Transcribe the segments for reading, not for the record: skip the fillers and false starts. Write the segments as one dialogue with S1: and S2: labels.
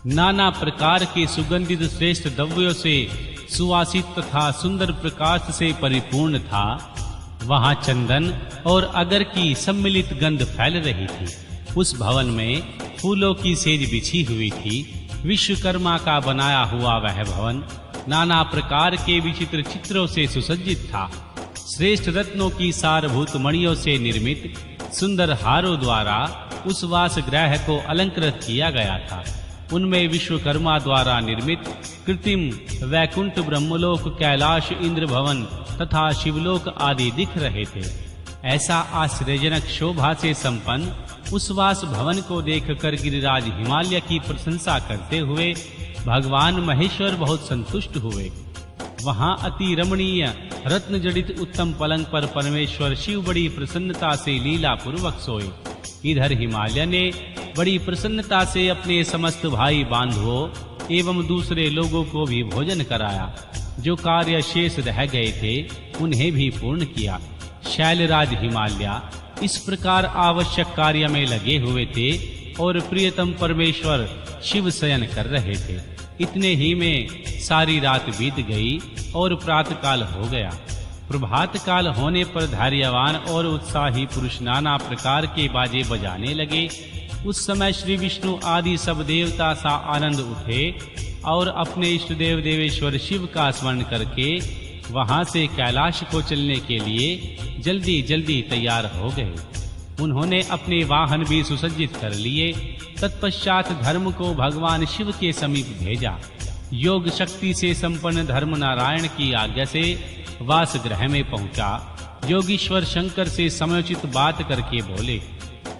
S1: नाना प्रकार के सुगंधित श्रेष्ठ द्रव्यों से सुवासित तथा सुंदर प्रकाश से परिपूर्ण था। वहां चंदन और अगर की सम्मिलित गंध फैल रही थी। उस भवन में फूलों की सेज बिछी हुई थी। विश्वकर्मा का बनाया हुआ वह भवन नाना प्रकार के विचित्र चित्रों से सुसज्जित था। श्रेष्ठ रत्नों की सारभूत मणियों से निर्मित सुंदर हारों द्वारा उस वास गृह को अलंकृत किया गया था। उनमें विश्वकर्मा द्वारा निर्मित कृत्रिम वैकुंठ, ब्रह्मलोक, कैलाश, इंद्र भवन तथा शिवलोक आदि दिख रहे थे। ऐसा आश्चर्यजनक शोभा से संपन्न उस वास भवन को देखकर गिरिराज हिमालय की प्रशंसा करते हुए भगवान महेश्वर बहुत संतुष्ट हुए। वहां अति रमणीय रत्न जड़ित उत्तम पलंग पर परमेश्वर शिव बड़ी प्रसन्नता से लीला पूर्वक सोए। इधर हिमालय ने बड़ी प्रसन्नता से अपने समस्त भाई बांधवों एवं दूसरे लोगों को भी भोजन कराया। जो कार्य शेष रह गए थे उन्हें भी पूर्ण किया। शैलराज हिमालय इस प्रकार आवश्यक कार्य में लगे हुए थे और प्रियतम परमेश्वर शिव शयन कर रहे थे। इतने ही में सारी रात बीत गई और प्रातःकाल हो गया। प्रभात काल होने पर धैर्यवान और उत्साही पुरुष नाना प्रकार के बाजे बजाने लगे। उस समय श्री विष्णु आदि सब देवता सा आनंद उठे और अपने इष्ट देव देवेश्वर शिव का स्मरण करके वहां से कैलाश को चलने के लिए जल्दी जल्दी तैयार हो गए। उन्होंने अपने वाहन भी सुसज्जित कर लिए। तत्पश्चात धर्म को भगवान शिव के समीप भेजा। योग शक्ति से संपन्न धर्म नारायण की आज्ञा से वास गृह में पहुंचा। योगीश्वर शंकर से समयोचित बात करके बोले,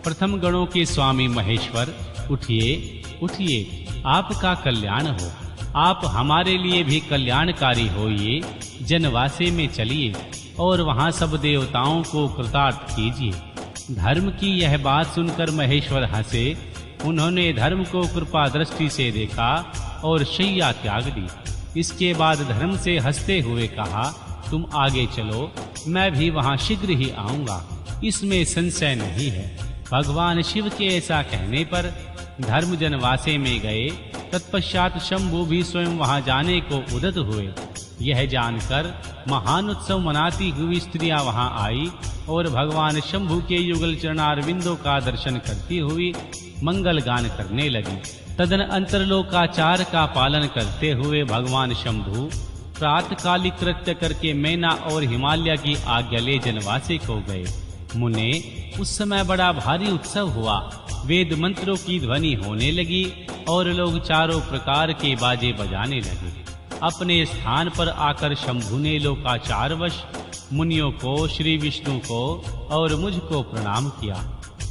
S1: प्रथम गणों के स्वामी महेश्वर, उठिए उठिए, आपका कल्याण हो। आप हमारे लिए भी कल्याणकारी होइए। जनवासे में चलिए और वहां सब देवताओं को कृतार्थ कीजिए। धर्म की यह बात सुनकर महेश्वर हंसे। उन्होंने धर्म को कृपा दृष्टि से देखा और शैया त्याग दी। इसके बाद धर्म से हंसते हुए कहा, तुम आगे चलो, मैं भी वहां शीघ्र ही आऊंगा, इसमें संशय नहीं है। भगवान शिव के ऐसा कहने पर धर्म जनवासे में गए। तत्पश्चात शंभु भी स्वयं वहां जाने को उद्यत हुए। यह जानकर महान उत्सव मनाती हुई स्त्रियां वहां आई और भगवान शंभु के युगल चरणारविंदों का दर्शन करती हुई मंगल गान करने लगी। तदनंतर लोकाचार का पालन करते हुए भगवान शंभु प्रातःकालिक कृत्य करके मैना और हिमालय की आज्ञा ले जनवासे को गए। मुने, उस समय बड़ा भारी उत्सव हुआ। वेद मंत्रों की ध्वनि होने लगी और लोग चारों प्रकार के बाजे बजाने लगे। अपने स्थान पर आकर शंभु ने लोकाचारवश मुनियों को, श्री विष्णु को और मुझको प्रणाम किया।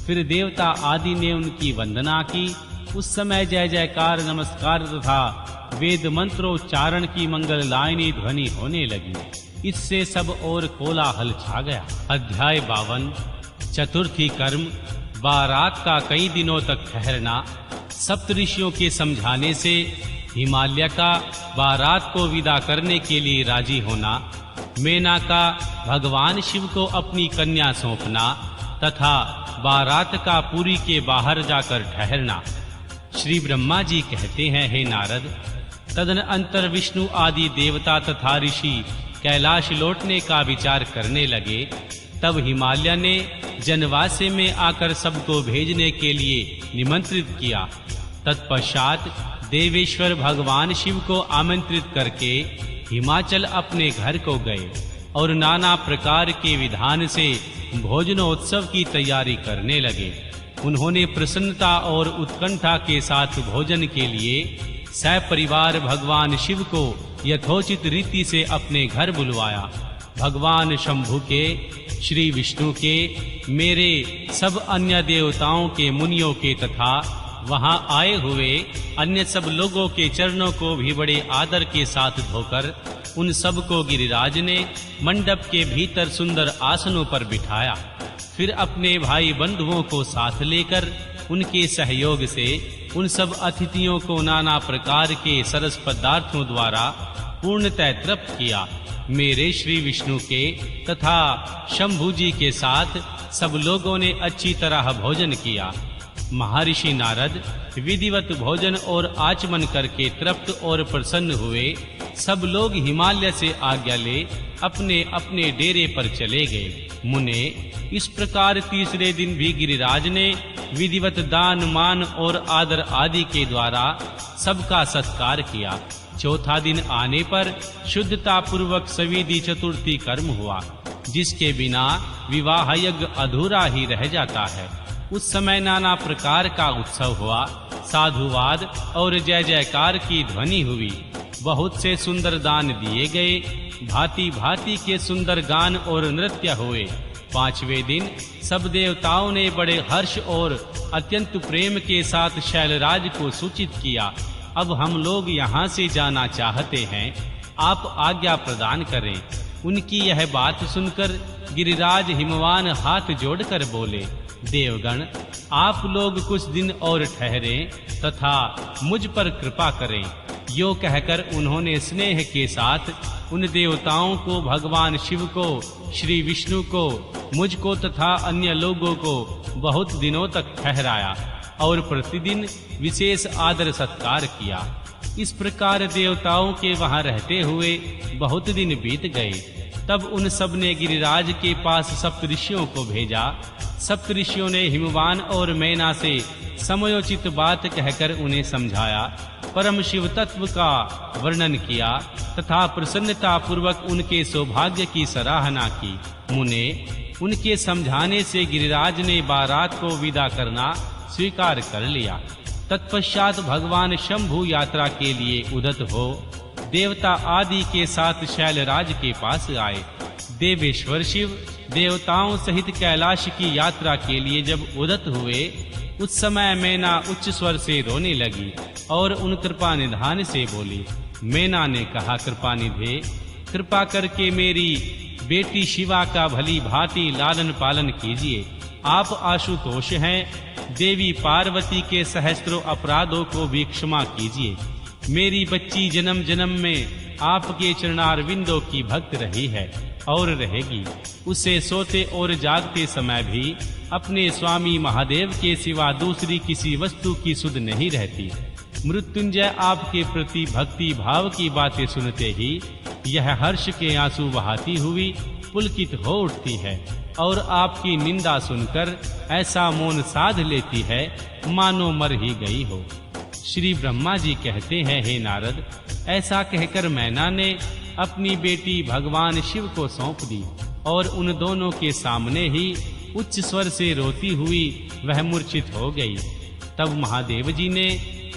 S1: फिर देवता आदि ने उनकी वंदना की। उस समय जय जयकार, नमस्कार तथा वेद मंत्रोच्चारण की मंगल लायनी ध्वनि होने लगी। इससे सब और कोलाहल छा गया। अध्याय 52। चतुर्थी कर्म। बारात का कई दिनों तक ठहरना। सप्तऋषियों के समझाने से हिमालय का बारात को विदा करने के लिए राजी होना। मैना का भगवान शिव को अपनी कन्या सौंपना तथा बारात का पुरी के बाहर जाकर ठहरना। श्री ब्रह्मा जी कहते हैं, हे नारद, तदनंतर विष्णु आदि देवता तथा ऋषि कैलाश लौटने का विचार करने लगे। तब हिमालय ने जनवासे में आकर सबको भेजने के लिए निमंत्रित किया। तत्पश्चात देवेश्वर भगवान शिव को आमंत्रित करके हिमाचल अपने घर को गए और नाना प्रकार के विधान से भोजनोत्सव की तैयारी करने लगे। उन्होंने प्रसन्नता और उत्कंठा के साथ भोजन के लिए सपरिवार भगवान शिव को यथोचित रीति से अपने घर बुलवाया। भगवान शंभु के, श्री विष्णु के, मेरे सब अन्य देवताओं के, मुनियों के तथा वहां आए हुए अन्य सब लोगों के चरणों को भी बड़े आदर के साथ धोकर उन सब को गिरिराज ने मंडप के भीतर सुंदर आसनों पर बिठाया। फिर अपने भाई बंधुओं को साथ लेकर उनके सहयोग से उन सब अतिथियों को नाना प्रकार के सरस पदार्थों द्वारा पूर्णतः तृप्त किया। मेरे श्री विष्णु के तथा शंभु जी के साथ सब लोगों ने अच्छी तरह भोजन किया। महर्षि नारद विधिवत भोजन और आचमन करके तृप्त और प्रसन्न हुए। सब लोग हिमालय से आज्ञा ले अपने अपने डेरे पर चले गए। मुने, इस प्रकार तीसरे दिन भी गिरिराज ने विधिवत दान मान और आदर आदि के द्वारा सबका सत्कार किया। चौथा दिन आने पर शुद्धता पूर्वक सविधि चतुर्थी कर्म हुआ, जिसके बिना विवाह यज्ञ अधूरा ही रह जाता है। उस समय नाना प्रकार का उत्सव हुआ, साधुवाद और जय जयकार की ध्वनि हुई। बहुत से सुंदर दान दिए गए, भांति भांति के सुंदर गान और नृत्य हुए। पांचवें दिन सब देवताओं ने बड़े हर्ष और अत्यंत प्रेम के साथ शैलराज को सूचित किया, अब हम लोग यहाँ से जाना चाहते हैं, आप आज्ञा प्रदान करें। उनकी यह बात सुनकर गिरिराज हिमवान हाथ जोड़कर बोले, देवगण, आप लोग कुछ दिन और ठहरें तथा मुझ पर कृपा करें। यो कहकर उन्होंने स्नेह के साथ उन देवताओं को, भगवान शिव को, श्री विष्णु को, मुझको तथा अन्य लोगों को बहुत दिनों तक ठहराया और प्रतिदिन विशेष आदर सत्कार किया। इस प्रकार देवताओं के वहां रहते हुए बहुत दिन बीत गए। तब उन सब ने गिरिराज के पास सप्तऋषियों को भेजा। सप्तऋषियों ने हिमवान और मैना से समयोचित बात कहकर उन्हें समझाया, परम शिव तत्व का वर्णन किया तथा प्रसन्नता पूर्वक उनके सौभाग्य की सराहना की। मुने, उनके समझाने से गिरिराज ने बारात को विदा करना स्वीकार कर लिया। तत्पश्चात भगवान शंभु यात्रा के लिए उदत हो देवता आदि के साथ शैलराज के पास आए। देवेश्वर शिव देवताओं सहित कैलाश की यात्रा के लिए जब उदत हुए, उस समय मैना उच्च स्वर से रोने लगी और उन कृपा निधान से बोली। मैना ने कहा, कृपानिधे, कृपा करके मेरी बेटी शिवा का भली भांति लालन पालन कीजिए। आप आशुतोष हैं, देवी पार्वती के सहस्त्रों अपराधों को भी क्षमा कीजिए। मेरी बच्ची जन्म जन्म में आपके चरणारविंदों की भक्त रही है और रहेगी। उसे सोते और जागते समय भी अपने स्वामी महादेव के सिवा दूसरी किसी वस्तु की सुध नहीं रहती। मृत्युंजय आपके प्रति भक्ति भाव की बातें सुनते ही यह हर्ष के आंसू बहाती हुई पुलकित हो उठती है और आपकी निंदा सुनकर ऐसा मौन साध लेती है मानो मर ही गई हो। श्री ब्रह्मा जी कहते हैं, हे नारद, ऐसा कहकर मैना ने अपनी बेटी भगवान शिव को सौंप दी और उन दोनों के सामने ही उच्च स्वर से रोती हुई वह मूर्छित हो गई। तब महादेव जी ने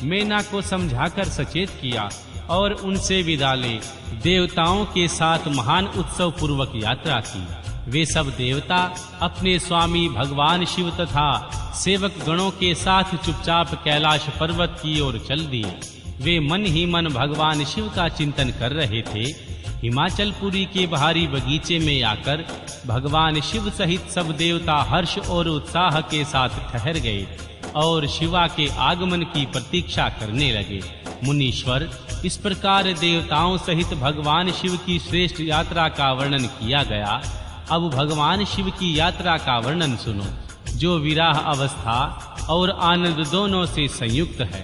S1: मैना को समझाकर सचेत किया और उनसे विदा ले देवताओं के साथ महान उत्सव पूर्वक यात्रा की। वे सब देवता अपने स्वामी भगवान शिव तथा सेवक गणों के साथ चुपचाप कैलाश पर्वत की ओर चल दिए। वे मन ही मन भगवान शिव का चिंतन कर रहे थे। हिमाचलपुरी के बाहरी बगीचे में आकर भगवान शिव सहित सब देवता हर्ष और उत्साह के साथ ठहर गए और शिवा के आगमन की प्रतीक्षा करने लगे। मुनीश्वर, इस प्रकार देवताओं सहित भगवान शिव की श्रेष्ठ यात्रा का वर्णन किया गया। अब भगवान शिव की यात्रा का वर्णन सुनो, जो विराह अवस्था और आनंद दोनों से संयुक्त है।